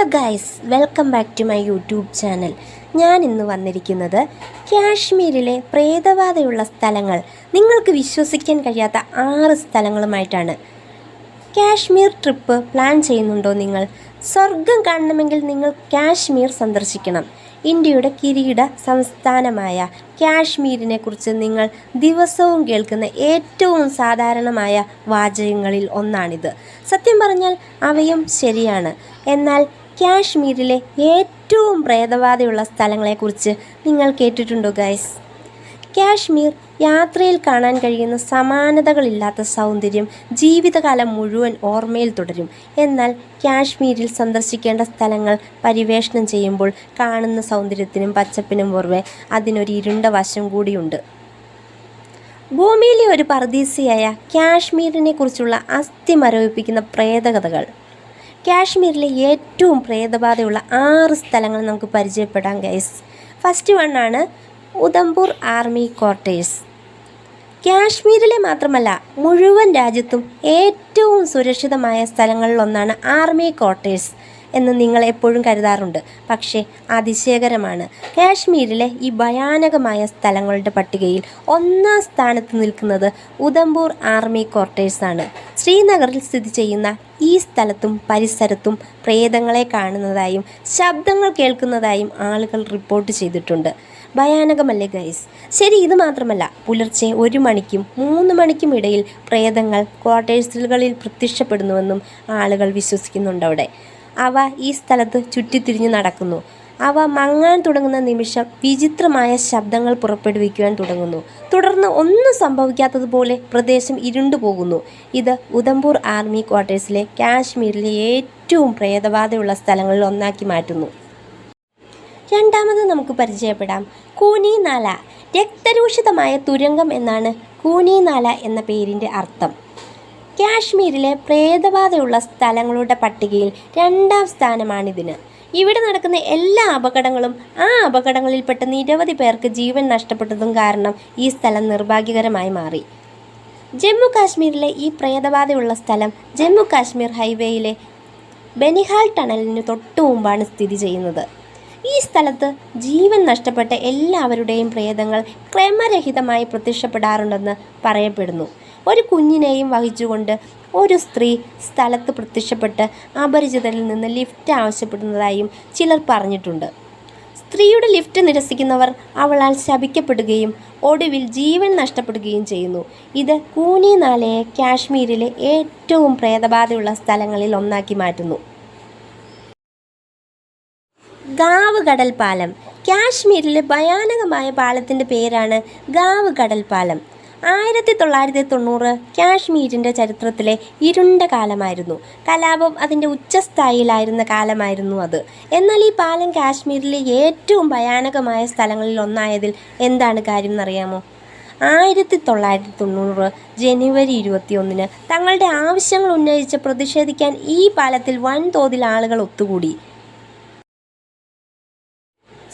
Hello guys, welcome back to my YouTube channel. ഞാൻ ഇന്ന് വന്നിരിക്കുന്നത് കാശ്മീരിലെ പ്രേതബാധയുള്ള സ്ഥലങ്ങൾ, നിങ്ങൾക്ക് വിശ്വസിക്കാൻ കഴിയാത്ത 6 സ്ഥലങ്ങളുമായിട്ടാണ്. കാശ്മീർ ട്രിപ്പ് പ്ലാൻ ചെയ്യുന്നുണ്ടോ നിങ്ങൾ? സ്വർഗം കാണണമെങ്കിൽ നിങ്ങൾ കാശ്മീർ സന്ദർശിക്കണം. ഇന്ത്യയുടെ കിരീട സംസ്ഥാനമായ കാശ്മീരിനെ കുറിച്ച് നിങ്ങൾ ദിവസവും കേൾക്കുന്ന ഏറ്റവും സാധാരണമായ വാചകങ്ങളിൽ ഒന്നാണിത്. സത്യം പറഞ്ഞാൽ അവയും ശരിയാണ്. എന്നാൽ കാശ്മീരിലെ ഏറ്റവും പ്രേതബാധയുള്ള സ്ഥലങ്ങളെക്കുറിച്ച് നിങ്ങൾ കേട്ടിട്ടുണ്ടോ ഗൈസ്? കാശ്മീർ യാത്രയിൽ കാണാൻ കഴിയുന്ന സമാനതകളില്ലാത്ത സൗന്ദര്യം ജീവിതകാലം മുഴുവൻ ഓർമ്മയിൽ തുടരും. എന്നാൽ കാശ്മീരിൽ സന്ദർശിക്കേണ്ട സ്ഥലങ്ങൾ പരിവേഷണം ചെയ്യുമ്പോൾ കാണുന്ന സൗന്ദര്യത്തിനും പച്ചപ്പിനും പുറമെ അതിനൊരു ഇരുണ്ട വശം കൂടിയുണ്ട്. ഭൂമിയിലെ ഒരു പറുദീസയായ കാശ്മീരിനെ കുറിച്ചുള്ള അസ്ഥി മരവിപ്പിക്കുന്ന പ്രേതകഥകൾ. കാശ്മീരിലെ ഏറ്റവും പ്രേതബാധയുള്ള 6 സ്ഥലങ്ങൾ നമുക്ക് പരിചയപ്പെടാം ഗൈസ്. ഫസ്റ്റ് വണ്ണാണ് ഉധംപൂർ ആർമി ക്വാർട്ടേഴ്സ്. കാശ്മീരിലെ മാത്രമല്ല മുഴുവൻ രാജ്യത്തും ഏറ്റവും സുരക്ഷിതമായ സ്ഥലങ്ങളിലൊന്നാണ് ആർമി ക്വാർട്ടേഴ്സ് എന്ന് നിങ്ങൾ എപ്പോഴും കരുതാറുണ്ട്. പക്ഷേ അതിശയകരമാണ്, കാശ്മീരിലെ ഈ ഭയാനകമായ സ്ഥലങ്ങളുടെ പട്ടികയിൽ 1ാം സ്ഥാനത്ത് നിൽക്കുന്നത് ഉധംപൂർ ആർമി ക്വാർട്ടേഴ്സാണ്. ശ്രീനഗറിൽ സ്ഥിതി ചെയ്യുന്ന ഈ സ്ഥലത്തും പരിസരത്തും പ്രേതങ്ങളെ കാണുന്നതായും ശബ്ദങ്ങൾ കേൾക്കുന്നതായും ആളുകൾ റിപ്പോർട്ട് ചെയ്തിട്ടുണ്ട്. ഭയാനകമല്ലേ ഗൈസ്? ശരി, ഇത് മാത്രമല്ല, പുലർച്ചെ 1 മണിക്കും 3 മണിക്കും ഇടയിൽ പ്രേതങ്ങൾ ക്വാർട്ടേഴ്സുകളിൽ പ്രത്യക്ഷപ്പെടുന്നുവെന്നും ആളുകൾ വിശ്വസിക്കുന്നുണ്ട്. അവ ഈ സ്ഥലത്ത് ചുറ്റിത്തിരിഞ്ഞ് നടക്കുന്നു. അവ മങ്ങാൻ തുടങ്ങുന്ന നിമിഷം വിചിത്രമായ ശബ്ദങ്ങൾ പുറപ്പെടുവിക്കുവാൻ തുടങ്ങുന്നു. തുടർന്ന് ഒന്നും സംഭവിക്കാത്തതുപോലെ പ്രദേശം ഇരുണ്ടു പോകുന്നു. ഇത് ഉധംപൂർ ആർമി ക്വാർട്ടേഴ്സിലെ കാശ്മീരിലെ ഏറ്റവും പ്രേതബാധയുള്ള സ്ഥലങ്ങളിൽ ഒന്നാക്കി മാറ്റുന്നു. രണ്ടാമത് നമുക്ക് പരിചയപ്പെടാം കൂനി നാല. രക്തരൂഷിതമായ തുരങ്കം എന്നാണ് കൂനി നാല എന്ന പേരിൻ്റെ അർത്ഥം. കാശ്മീരിലെ പ്രേതബാധയുള്ള സ്ഥലങ്ങളുടെ പട്ടികയിൽ 2ാം സ്ഥാനമാണിതിന്. ഇവിടെ നടക്കുന്ന എല്ലാ അപകടങ്ങളും ആ അപകടങ്ങളിൽപ്പെട്ട നിരവധി പേർക്ക് ജീവൻ നഷ്ടപ്പെട്ടതും കാരണം ഈ സ്ഥലം നിർഭാഗ്യകരമായി മാറി. ജമ്മു കാശ്മീരിലെ ഈ പ്രേതബാധയുള്ള സ്ഥലം ജമ്മു കാശ്മീർ ഹൈവേയിലെ ബനിഹാൽ ടണലിന് തൊട്ടു മുമ്പാണ് സ്ഥിതി ചെയ്യുന്നത്. ഈ സ്ഥലത്ത് ജീവൻ നഷ്ടപ്പെട്ട എല്ലാവരുടെയും പ്രേതങ്ങൾ ക്രമരഹിതമായി പ്രത്യക്ഷപ്പെടാറുണ്ടെന്ന് പറയപ്പെടുന്നു. ഒരു കുഞ്ഞിനെയും വഹിച്ചുകൊണ്ട് ഒരു സ്ത്രീ സ്ഥലത്ത് പ്രത്യക്ഷപ്പെട്ട് അപരിചിതരിൽ നിന്ന് ലിഫ്റ്റ് ആവശ്യപ്പെടുന്നതായും ചിലർ പറഞ്ഞിട്ടുണ്ട്. സ്ത്രീയുടെ ലിഫ്റ്റ് നിരസിക്കുന്നവർ അവളാൽ ശപിക്കപ്പെടുകയും ഒടുവിൽ ജീവൻ നഷ്ടപ്പെടുകയും ചെയ്യുന്നു. ഇത് കൂനി നാലയെ കാശ്മീരിലെ ഏറ്റവും പ്രേതബാധയുള്ള സ്ഥലങ്ങളിൽ ഒന്നാക്കി മാറ്റുന്നു. ഗാവ് കടൽ പാലം. കാശ്മീരിലെ ഭയാനകമായ പാലത്തിൻ്റെ പേരാണ് ഗാവ് കടൽ പാലം. 1990 കാശ്മീരിൻ്റെ ചരിത്രത്തിലെ ഇരുണ്ട കാലമായിരുന്നു. കലാപം അതിൻ്റെ ഉച്ചസ്ഥായിലായിരുന്ന കാലമായിരുന്നു അത്. എന്നാൽ ഈ പാലം കാശ്മീരിലെ ഏറ്റവും ഭയാനകമായ സ്ഥലങ്ങളിൽ ഒന്നായതിൽ എന്താണ് കാര്യം എന്നറിയാമോ? 1990 ജനുവരി 21 തങ്ങളുടെ ആവശ്യങ്ങൾ ഉന്നയിച്ച് പ്രതിഷേധിക്കാൻ ഈ പാലത്തിൽ വൻതോതിൽ ആളുകൾ ഒത്തുകൂടി.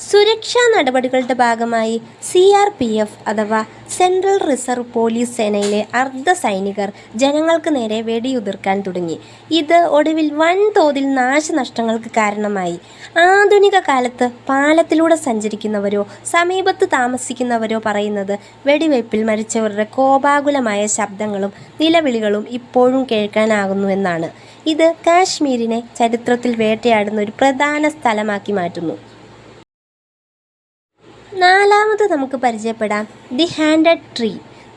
സുരക്ഷാ നടപടികളുടെ ഭാഗമായി CRPF അഥവാ സെൻട്രൽ റിസർവ് പോലീസ് സേനയിലെ അർദ്ധ സൈനികർ ജനങ്ങൾക്ക് നേരെ വെടിയുതിർക്കാൻ തുടങ്ങി. ഇത് ഒടുവിൽ വൻതോതിൽ നാശനഷ്ടങ്ങൾക്ക് കാരണമായി. ആധുനിക കാലത്ത് പാലത്തിലൂടെ സഞ്ചരിക്കുന്നവരോ സമീപത്ത് താമസിക്കുന്നവരോ പറയുന്നത് വെടിവയ്പിൽ മരിച്ചവരുടെ കോപാകുലമായ ശബ്ദങ്ങളും നിലവിളികളും ഇപ്പോഴും കേൾക്കാനാകുന്നുവെന്നാണ്. ഇത് കാശ്മീരിനെ ചരിത്രത്തിൽ വേട്ടയാടുന്ന ഒരു പ്രധാന സ്ഥലമാക്കി മാറ്റുന്നു. നാലാമത് നമുക്ക് പരിചയപ്പെടാം ദി ഹാൻഡഡ് ട്രീ.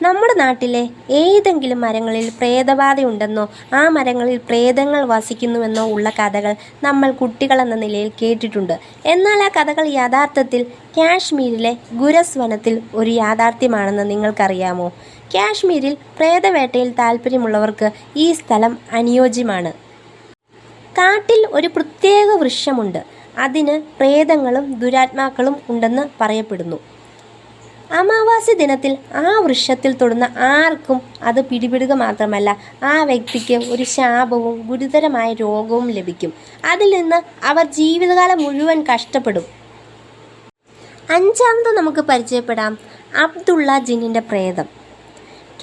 നമ്മുടെ നാട്ടിലെ ഏതെങ്കിലും മരങ്ങളിൽ പ്രേതബാധയുണ്ടെന്നോ ആ മരങ്ങളിൽ പ്രേതങ്ങൾ വസിക്കുന്നുവെന്നോ ഉള്ള കഥകൾ നമ്മൾ കുട്ടികളെന്ന നിലയിൽ കേട്ടിട്ടുണ്ട്. എന്നാൽ ആ കഥകൾ യഥാർത്ഥത്തിൽ കാശ്മീരിലെ ഗുരസ് വനത്തിൽ ഒരു യാഥാർത്ഥ്യമാണെന്ന് നിങ്ങൾക്കറിയാമോ? കാശ്മീരിൽ പ്രേതവേട്ടയിൽ താല്പര്യമുള്ളവർക്ക് ഈ സ്ഥലം അനുയോജ്യമാണ്. കാട്ടിൽ ഒരു പ്രത്യേക വൃക്ഷമുണ്ട്. അതിന് പ്രേതങ്ങളും ദുരാത്മാക്കളും ഉണ്ടെന്ന് പറയപ്പെടുന്നു. അമാവാസി ദിനത്തിൽ ആ വൃക്ഷത്തിൽ തൊടുന്ന ആർക്കും അത് പിടിപെടുക മാത്രമല്ല, ആ വ്യക്തിക്ക് ഒരു ശാപവും ഗുരുതരമായ രോഗവും ലഭിക്കും. അതിൽ നിന്ന് അവർ ജീവിതകാലം മുഴുവൻ കഷ്ടപ്പെടും. 5ാമത് നമുക്ക് പരിചയപ്പെടാം അബ്ദുള്ള ജിന്നിൻ്റെ പ്രേതം.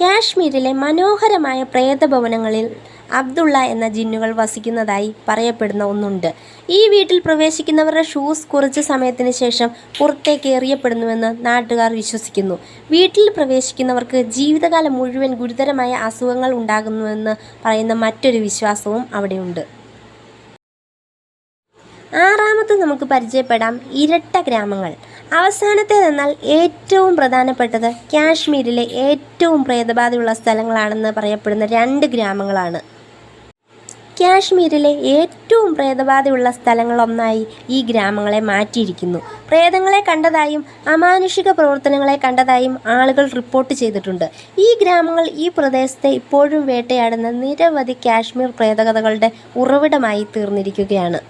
കാശ്മീരിലെ മനോഹരമായ പ്രേതഭവനങ്ങളിൽ അബ്ദുള്ള എന്ന ജിന്നുകൾ വസിക്കുന്നതായി പറയപ്പെടുന്ന ഒന്നുണ്ട്. ഈ വീട്ടിൽ പ്രവേശിക്കുന്നവരുടെ ഷൂസ് കുറച്ച് സമയത്തിന് ശേഷം പുറത്തേക്ക് എറിയപ്പെടുന്നുവെന്ന് നാട്ടുകാർ വിശ്വസിക്കുന്നു. വീട്ടിൽ പ്രവേശിക്കുന്നവർക്ക് ജീവിതകാലം മുഴുവൻ ഗുരുതരമായ അസുഖങ്ങൾ ഉണ്ടാകുന്നുവെന്ന് പറയുന്ന മറ്റൊരു വിശ്വാസവും അവിടെയുണ്ട്. ആറാമത് നമുക്ക് പരിചയപ്പെടാം ഇരട്ട ഗ്രാമങ്ങൾ. അവസാനത്തേതെന്നാൽ ഏറ്റവും പ്രധാനപ്പെട്ടത് കാശ്മീരിലെ ഏറ്റവും പ്രേതബാധയുള്ള സ്ഥലങ്ങളാണെന്ന് പറയപ്പെടുന്ന 2 ഗ്രാമങ്ങളാണ്. കാശ്മീരിലെ ഏറ്റവും പ്രേതബാധയുള്ള സ്ഥലങ്ങളൊന്നായി ഈ ഗ്രാമങ്ങളെ മാറ്റിയിരിക്കുന്നു. പ്രേതങ്ങളെ കണ്ടതായും അമാനുഷിക പ്രവർത്തനങ്ങളെ കണ്ടതായും ആളുകൾ റിപ്പോർട്ട് ചെയ്തിട്ടുണ്ട്. ഈ ഗ്രാമങ്ങൾ ഈ പ്രദേശത്തെ ഇപ്പോഴും വേട്ടയാടുന്ന നിരവധി കാശ്മീർ പ്രേതകഥകളുടെ ഉറവിടമായി തീർന്നിരിക്കുകയാണ്.